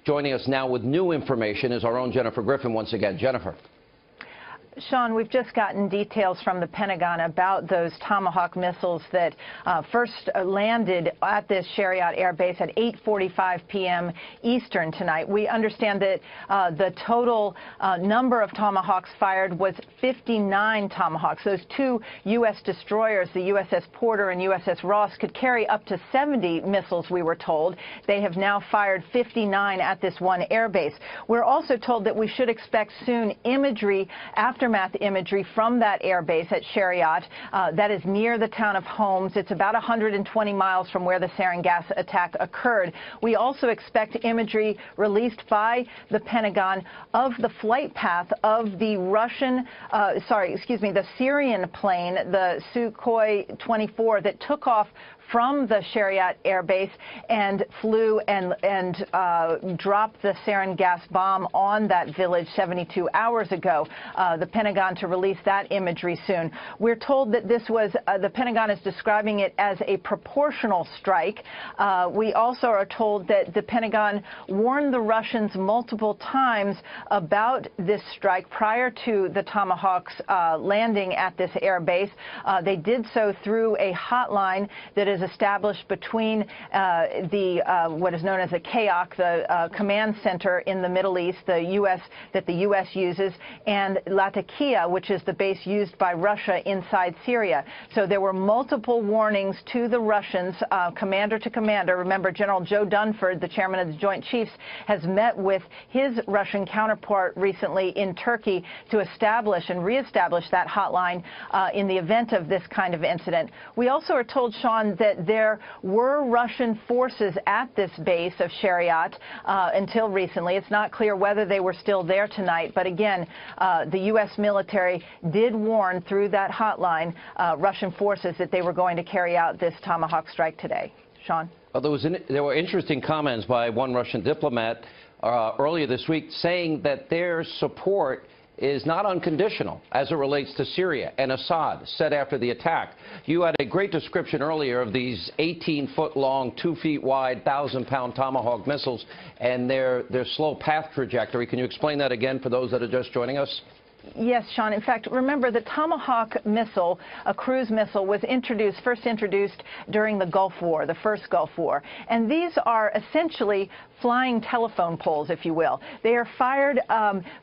Joining us now with new information is our own Jennifer Griffin once again. Jennifer. Sean, we've just gotten details from the Pentagon about those Tomahawk missiles that first landed at this Shariat Air Base at 8:45 p.m. Eastern tonight. We understand that the total number of Tomahawks fired was 59 Tomahawks. Those two U.S. destroyers, the USS Porter and USS Ross, could carry up to 70 missiles, we were told. They have now fired 59 at this one air base. We're also told that we should expect soon imagery, aftermath imagery from that air base at Shariat. That is near the town of Homs. It's about 120 miles from where the sarin gas attack occurred. We also expect imagery released by the Pentagon of the flight path of the the Syrian plane, the Sukhoi 24, that took off from the Shariat Air Base and flew and dropped the sarin gas bomb on that village 72 hours ago. The Pentagon to release that imagery soon. We're told that this was, the Pentagon is describing it as a proportional strike. We also are told that the Pentagon warned the Russians multiple times about this strike prior to the Tomahawks landing at this air base. They did so through a hotline that is established between what is known as a CAOC, the command center in the Middle East, the U.S. uses, and Latakia, which is the base used by Russia inside Syria. So there were multiple warnings to the Russians, commander to commander. Remember, General Joe Dunford, the chairman of the Joint Chiefs, has met with his Russian counterpart recently in Turkey to establish and reestablish that hotline in the event of this kind of incident. We also are told, Sean, that there were Russian forces at this base of Shariat until recently. It's not clear whether they were still there tonight, but again, the U.S. military did warn through that hotline Russian forces that they were going to carry out this Tomahawk strike today. Sean? Well, there were interesting comments by one Russian diplomat earlier this week saying that their support is not unconditional as it relates to Syria and Assad, said after the attack. You had a great description earlier of these 18-foot-long, 2-feet-wide, 1,000-pound Tomahawk missiles and their slow path trajectory. Can you explain that again for those that are just joining us? Yes, Sean. In fact, remember, the Tomahawk missile, a cruise missile, was first introduced during the Gulf War, the first Gulf War. And these are essentially flying telephone poles, if you will. They are fired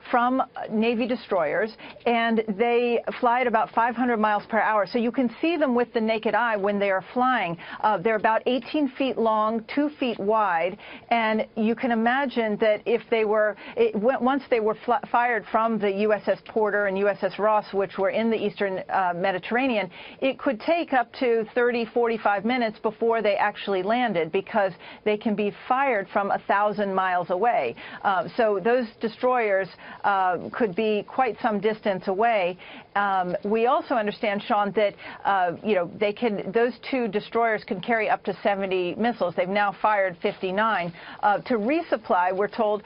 from Navy destroyers, and they fly at about 500 miles per hour. So you can see them with the naked eye when they are flying. They're about 18 feet long, 2 feet wide, and you can imagine that if they were, once they were fired from the USS Porter and USS Ross, which were in the eastern Mediterranean, it could take up to 30, 45 minutes before they actually landed, because they can be fired from 1,000 miles away. So those destroyers could be quite some distance away. We also understand, Sean, that those two destroyers can carry up to 70 missiles. They've now fired 59. To resupply, we're told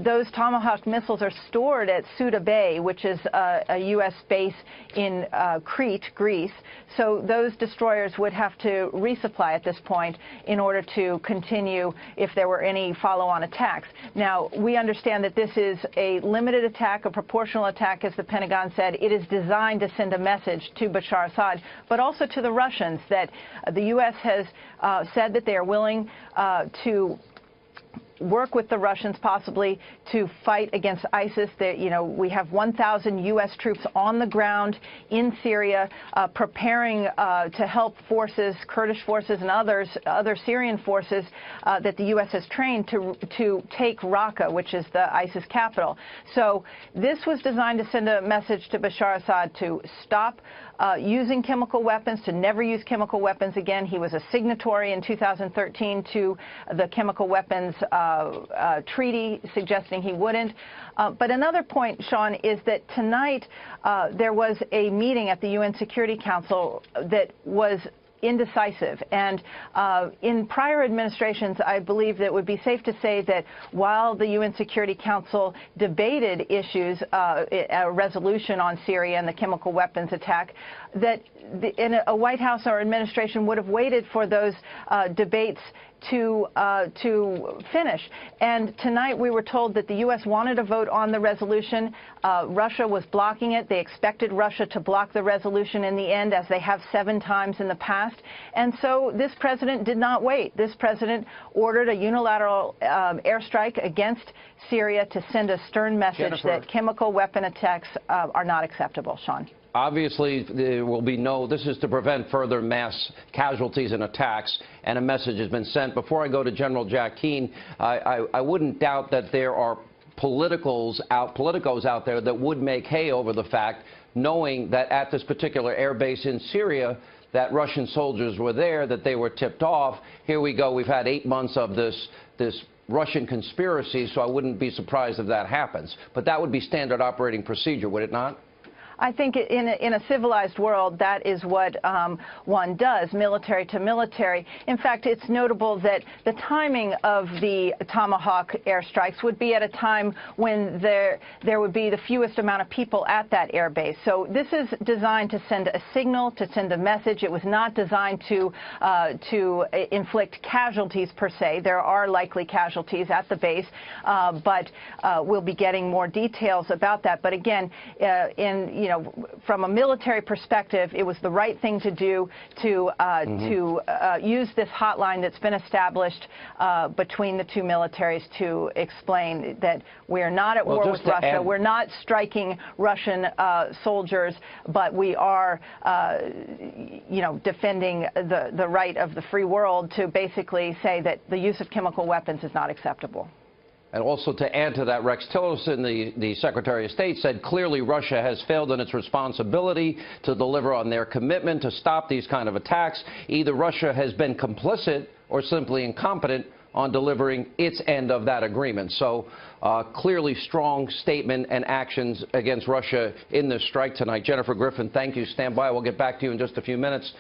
those Tomahawk missiles are stored at Suda Bay, which is a U.S. base in Crete, Greece. So those destroyers would have to resupply at this point in order to continue if there were any follow-on attacks. Now, we understand that this is a limited attack, a proportional attack, as the Pentagon said. It is designed to send a message to Bashar Assad, but also to the Russians, that the U.S. has said that they are willing to work with the Russians possibly to fight against ISIS. We have 1,000 U.S. troops on the ground in Syria preparing to help forces, Kurdish forces and other Syrian forces that the U.S. has trained to take Raqqa, which is the ISIS capital. So this was designed to send a message to Bashar Assad to stop using chemical weapons, to never use chemical weapons again. He was a signatory in 2013 to the chemical weapons treaty, suggesting he wouldn't. But another point, Sean, is that tonight there was a meeting at the UN Security Council that was indecisive. And in prior administrations, I believe that it would be safe to say that while the UN Security Council debated issues, a resolution on Syria and the chemical weapons attack, that in a White House or administration would have waited for those debates to finish. And tonight we were told that the U.S. wanted a vote on the resolution. Russia was blocking it. They expected Russia to block the resolution in the end, as they have 7 times in the past. And so this president did not wait. This president ordered a unilateral airstrike against Syria to send a stern message that chemical weapon attacks are not acceptable. Sean. Obviously, there will be this is to prevent further mass casualties and attacks, and a message has been sent. Before I go to General Jack Keane, I wouldn't doubt that there are politicos out there that would make hay over the fact, knowing that at this particular air base in Syria, that Russian soldiers were there, that they were tipped off. Here we go. We've had 8 months of this Russian conspiracy, so I wouldn't be surprised if that happens. But that would be standard operating procedure, would it not? I think in a civilized world, that is what one does, military to military. In fact, it's notable that the timing of the Tomahawk airstrikes would be at a time when there would be the fewest amount of people at that air base. So this is designed to send a signal, to send a message. It was not designed to inflict casualties per se. There are likely casualties at the base, but we'll be getting more details about that. But again, from a military perspective, it was the right thing to do to use this hotline that's been established between the two militaries to explain that we're not at war with Russia. We're not striking Russian soldiers, but we are, defending the right of the free world to basically say that the use of chemical weapons is not acceptable. And also to add to that, Rex Tillerson, the Secretary of State, said clearly Russia has failed in its responsibility to deliver on their commitment to stop these kind of attacks. Either Russia has been complicit or simply incompetent on delivering its end of that agreement. So clearly strong statement and actions against Russia in this strike tonight. Jennifer Griffin, thank you. Stand by. We'll get back to you in just a few minutes.